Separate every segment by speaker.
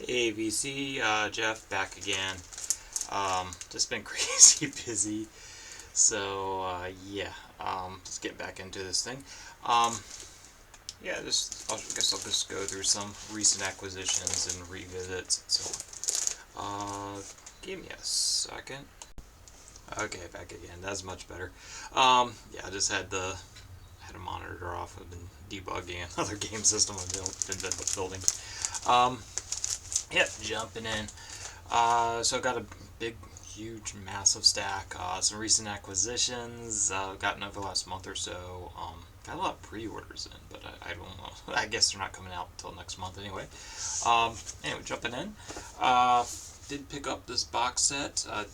Speaker 1: Hey VC, Jeff back again. Just been crazy busy, so yeah, just getting back into this thing. Um, yeah, I guess I'll just go through some recent acquisitions and revisits. So, give me a second. Okay, back again. That's much better. Yeah, I just had a monitor off. I've been debugging another game system I've been building. Um, yep, jumping in. So I've got a big, huge, massive stack. Some recent acquisitions gotten over the last month or so. Got a lot of pre-orders in, but I don't know. I guess they're not coming out until next month anyway. Anyway, jumping in. Did pick up this box set. It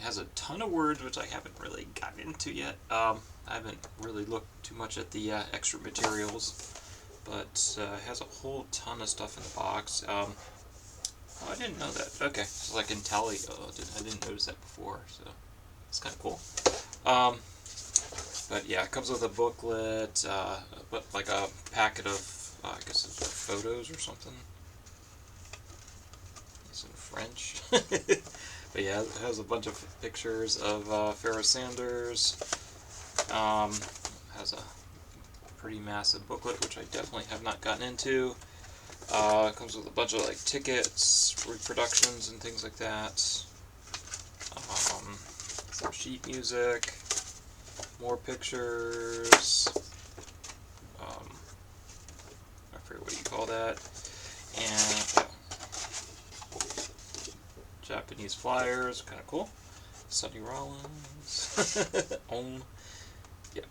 Speaker 1: has a ton of words, which I haven't really gotten into yet. I haven't really looked too much at the extra materials, but it has a whole ton of stuff in the box. Oh, I didn't know that. Okay, so like in Tally, I didn't notice that before, so it's kind of cool. Um, but yeah, it comes with a booklet, but like a packet of, I guess it's photos or something. It's in French. But yeah, it has a bunch of pictures of Pharoah Sanders. Has a pretty massive booklet, which I definitely have not gotten into. Comes with a bunch of like tickets, reproductions, and things like that. Some sheet music, more pictures. I forget what you call that. And Japanese flyers, kind of cool. Sonny Rollins. Yeah,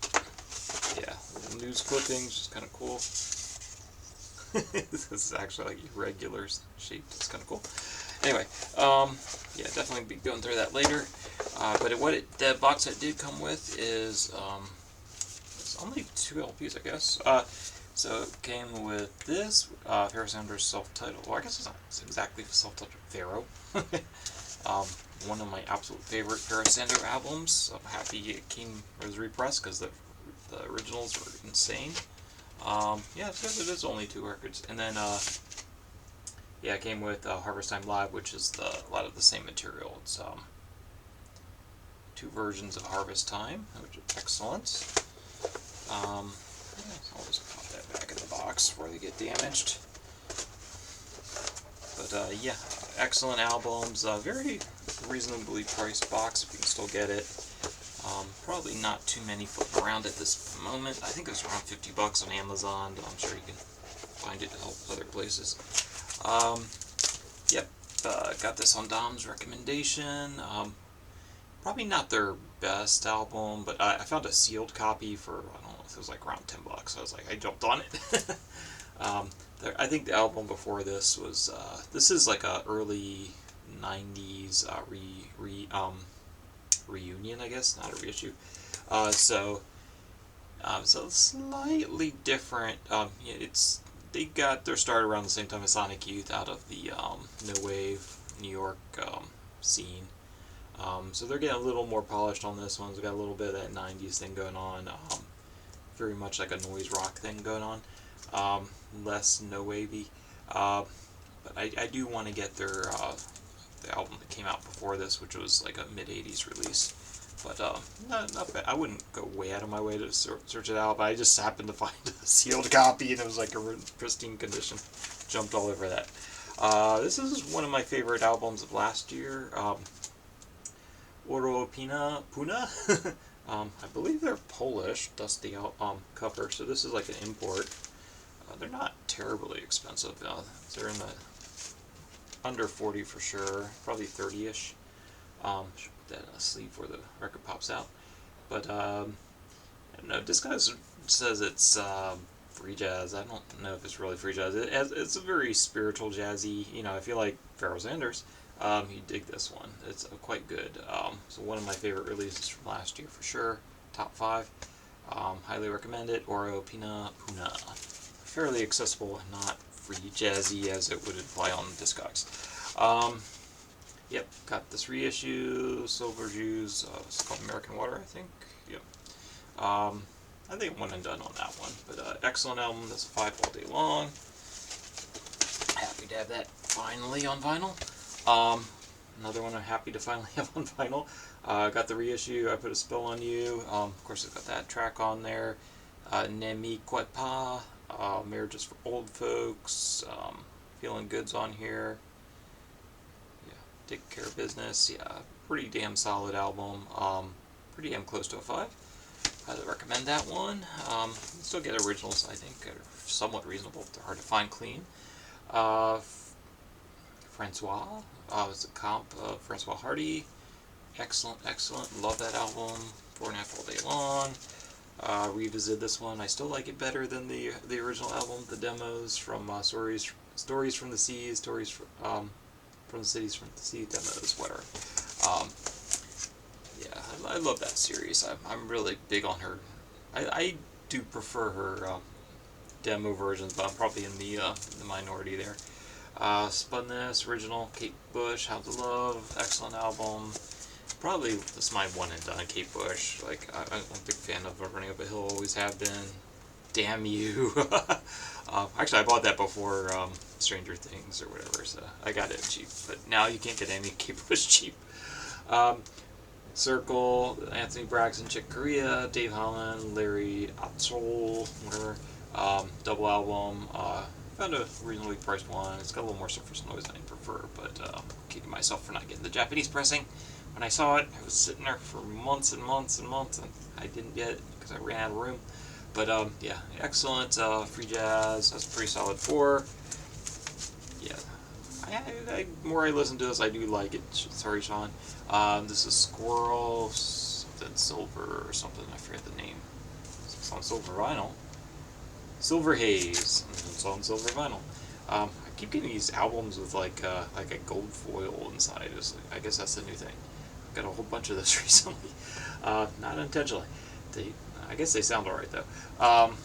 Speaker 1: yeah. Little news clippings, just kind of cool. This is actually like irregular shaped. It's kind of cool. Anyway, yeah, definitely be going through that later. But the box set did come with is it's only 2 LPs, I guess. So it came with this Pharoah Sanders self-titled. Well, I guess it's not exactly self-titled. Pharaoh. One of my absolute favorite Pharoah Sanders albums. I'm happy it was repressed because the originals were insane. Yeah, so it is only 2 records. And then, yeah, it came with Harvest Time Live, which is a lot of the same material. It's 2 versions of Harvest Time, which is excellent. Yeah, so I'll just pop that back in the box before they get damaged. But yeah, excellent albums. Very reasonably priced box if you can still get it. Probably not too many floating around at this moment. I think it was around $50 on Amazon, but I'm sure you can find it other places. Yep, got this on Dom's recommendation. Probably not their best album, but I found a sealed copy for, I don't know if it was like around $10. I was like, I jumped on it. I think the album before this was, this is like a early 90s reunion, I guess, not a reissue. So slightly different. They got their start around the same time as Sonic Youth out of the no wave New York scene. So they're getting a little more polished on this one. It's got a little bit of that 90s thing going on. Very much like a noise rock thing going on. Less no wavy. But I do want to get the album that came out before this, which was like a mid-80s release. But not bad. I wouldn't go way out of my way to search it out, but I just happened to find a sealed copy and it was like a pristine condition. Jumped all over that. This is one of my favorite albums of last year. Oro Pina Puna. I believe they're Polish. That's the cover. So this is like an import. They're not terribly expensive. They're in the under 40 for sure, probably 30-ish. Should put that in a sleeve where the record pops out. But I don't know. This guy says it's free jazz. I don't know if it's really free jazz. It's a very spiritual jazzy. I feel like Pharoah Sanders. You dig this one. It's quite good. So one of my favorite releases from last year for sure. Top 5. Highly recommend it. Oro Pina Puna. Fairly accessible and not free jazzy as it would imply on Discogs. Yep, got this reissue, Silver Jews, it's called American Water, I think. Yep. I think one and done on that one, but excellent album. That's 5 all day long. Happy to have that finally on vinyl. Another one I'm happy to finally have on vinyl. Got the reissue, I Put a Spell on You. Of course, it's got that track on there. Ne Me Quitte Pas, Marriage is for Old Folks. Feeling Good's on here. Yeah, Take Care of Business. Yeah, pretty damn solid album. Pretty damn close to a 5. I'd recommend that one. You still get originals, I think, are somewhat reasonable. They're hard to find clean. Francois, it's a comp of Francois Hardy. Excellent, excellent. Love that album. 4.5 All Day Long. Revisit this one. I still like it better than the original album. The demos from Stories from the Seas, Stories from the Cities from the Sea, demos, whatever. Yeah, I love that series. I'm really big on her. I do prefer her demo versions, but I'm probably in the minority there. Spun This, original, Kate Bush, How to Love, excellent album. Probably this is my one and done, Kate Bush. Like, I'm a big fan of Running Up a Hill, always have been. Damn You. Actually, I bought that before Stranger Things or whatever, so I got it cheap. But now you can't get any Kate Bush cheap. Circle, Anthony Braxton, Chick Corea, Dave Holland, Larry Atzol, whatever. Double album. Found a reasonably priced one. It's got a little more surface noise than I prefer, but kicking myself for not getting the Japanese pressing. When I saw it, I was sitting there for months and months and months, and I didn't get it because I ran out of room. But yeah, excellent. Free Jazz, that's a pretty solid 4. Yeah, the more I listen to this, I do like it. Sorry, Sean. This is Squirrel, something Silver or something. I forget the name. It's on Silver Vinyl. Silver Haze. It's on Silver Vinyl. I keep getting these albums with like a gold foil inside. I guess that's the new thing. I've got a whole bunch of this recently. Not intentionally. I guess they sound alright though.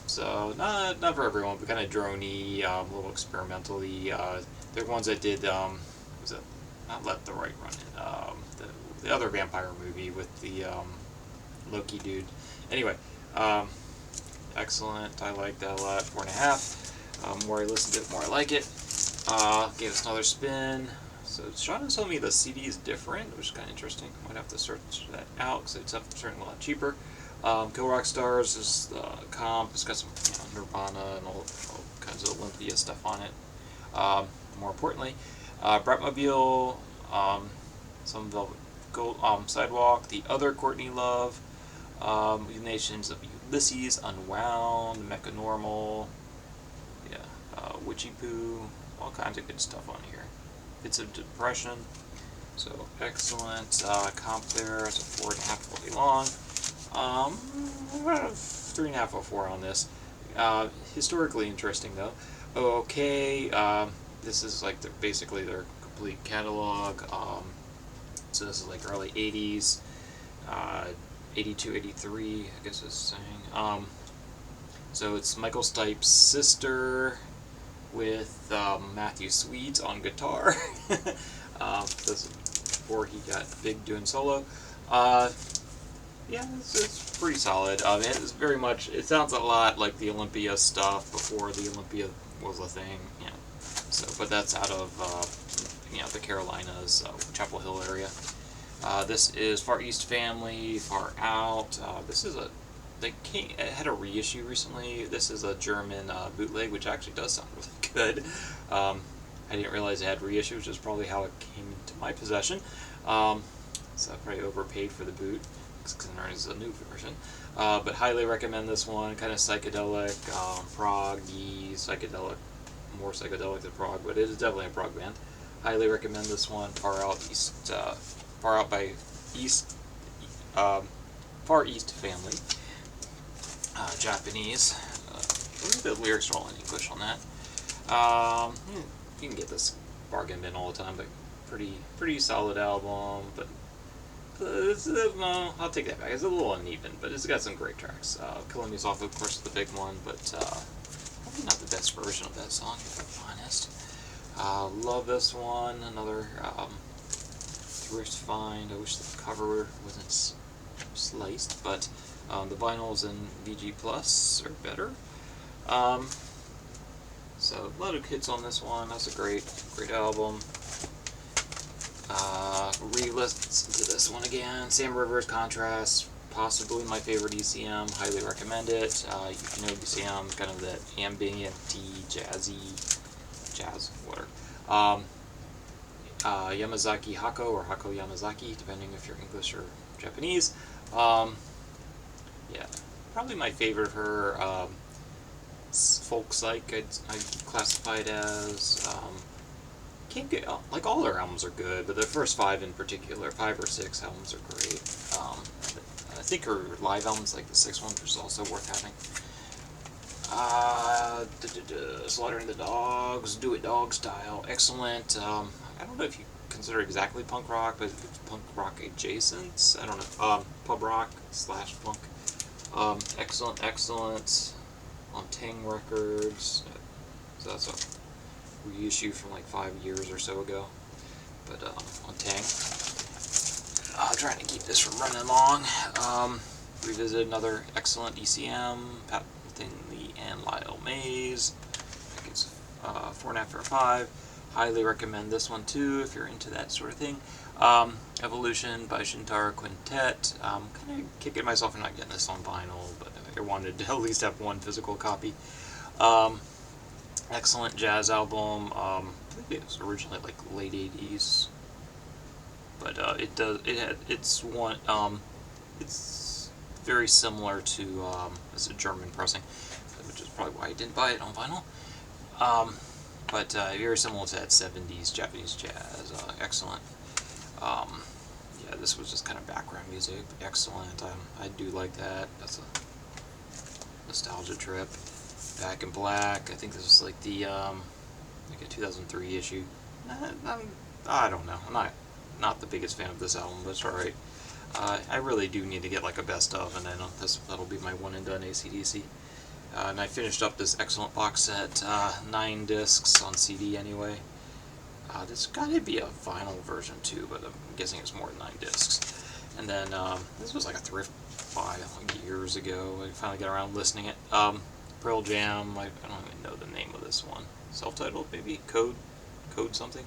Speaker 1: So not for everyone, but kind of droney, a little experimental-y. They're ones that did was it not Let the Right Run In? The other vampire movie with the Loki dude. Anyway, excellent. I like that a lot. 4.5. More I listen to it, more I like it. Gave us another spin. So Sean was telling me the CD is different, which is kind of interesting. Might have to search that out because it's certainly a lot cheaper. Kill Rock Stars is the comp. It's got some Nirvana and all kinds of Olympia stuff on it. More importantly, Bratmobile, some Velvet Gold, Sidewalk, The Other Courtney Love, Nations of Ulysses, Unwound, Mechanormal, yeah, Witchy Poo, all kinds of good stuff on here. Bits of Depression, so excellent. Comp there, it's a 4.5 all day long. 3.5 or 4 on this. Historically interesting though. Okay, this is like basically their complete catalog. So this is like early 80s, 82, 83, I guess it's saying. So it's Michael Stipe's sister with Matthew Sweet on guitar. This is before he got big doing solo. Yeah, it's pretty solid. It's very much, it sounds a lot like the Olympia stuff before the Olympia was a thing, you know. So, but that's out of, the Carolinas, Chapel Hill area. This is Far East Family, Far Out. This is it had a reissue recently. This is a German bootleg, which actually does sound really good. I didn't realize it had reissue, which is probably how it came into my possession. So I probably overpaid for the boot, considering it's a new version. But highly recommend this one. Kind of psychedelic, prog-y, psychedelic, more psychedelic than prog, but it is definitely a prog band. Highly recommend this one. Far Out by Far East Family. Japanese. I believe the lyrics are all in English on that. You can get this bargain bin all the time, but pretty solid album. But no, I'll take that back. It's a little uneven, but it's got some great tracks. Killing Me Softly, of course, is the big one, but probably not the best version of that song, if I'm honest. Love this one. Another thrift find. I wish the cover wasn't sliced, but the vinyls in VG Plus are better. So a lot of hits on this one. That's a great album. Re-listen to this one again. Sam Rivers, Contrast, possibly my favorite ECM. Highly recommend it. You know ECM, kind of that ambient, jazz, whatever. Yamazaki Hako, or Hako Yamazaki, depending if you're English or Japanese. Yeah, probably my favorite of her. Folk psych, I'd classify it as. Can't get, like, all their albums are good, but the first 5 in particular, 5 or 6 albums are great. I think her live albums, like the 6th one, is also worth having. Slaughtering the Dogs, Do It Dog Style, excellent. I don't know if you consider it exactly punk rock, but it's punk rock adjacent. I don't know. Pub rock / punk. Excellent. On Tang Records. So that's a reissue from like 5 years or so ago. But on Tang. Trying to keep this from running long. Revisit another excellent ECM. Pat Metheny and Lyle Mays. I think it's 4.5 or 5. Highly recommend this one too if you're into that sort of thing. Evolution by Shintaro Quintet. Kind of kicking myself for not getting this on vinyl, but I wanted to at least have one physical copy. Excellent jazz album. I think it was originally like late 80s, but it's very similar to it's a German pressing, which is probably why I didn't buy it on vinyl. But very similar to that 70s Japanese jazz. Excellent. Yeah, this was just kind of background music. Excellent. I do like that. That's a nostalgia trip. Back in Black. I think this was like the like a 2003 issue. I don't know. I'm not the biggest fan of this album, but it's alright. I really do need to get like a best of, and then that'll be my one and done AC/DC. And I finished up this excellent box set, 9 discs on CD anyway. There's got to be a vinyl version too, but I'm guessing it's more than 9 discs. And then this was like a thrift buy like years ago. I finally got around listening it. Pearl Jam. I don't even know the name of this one. Self-titled maybe. Code something.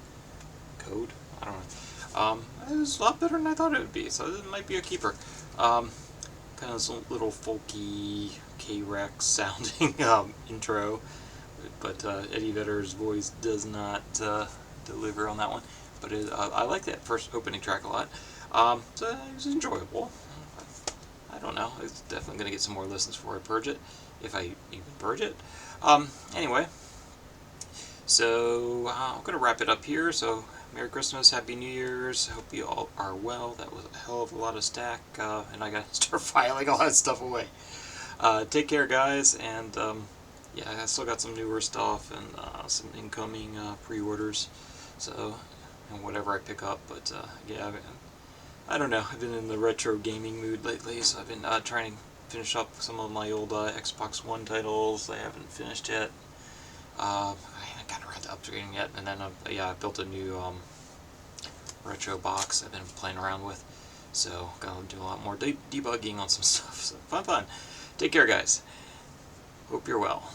Speaker 1: Code. I don't know. It was a lot better than I thought it would be, so it might be a keeper. Kind of some little folky K-Rex sounding intro, but Eddie Vedder's voice does not deliver on that one. But I like that first opening track a lot. So it was enjoyable. I don't know. It's definitely going to get some more listens before I purge it, if I even purge it. Anyway, so I'm going to wrap it up here. So Merry Christmas, Happy New Year's. Hope you all are well. That was a hell of a lot of stack, and I got to start filing a lot of stuff away. Take care, guys, and yeah, I still got some newer stuff and some incoming pre-orders. So, and whatever I pick up, but yeah, I don't know. I've been in the retro gaming mood lately, so I've been trying to finish up some of my old Xbox One titles I haven't finished yet. I got around to upgrading yet, and then yeah, I built a new retro box I've been playing around with, so gonna do a lot more debugging on some stuff. So fun. Take care, guys. Hope you're well.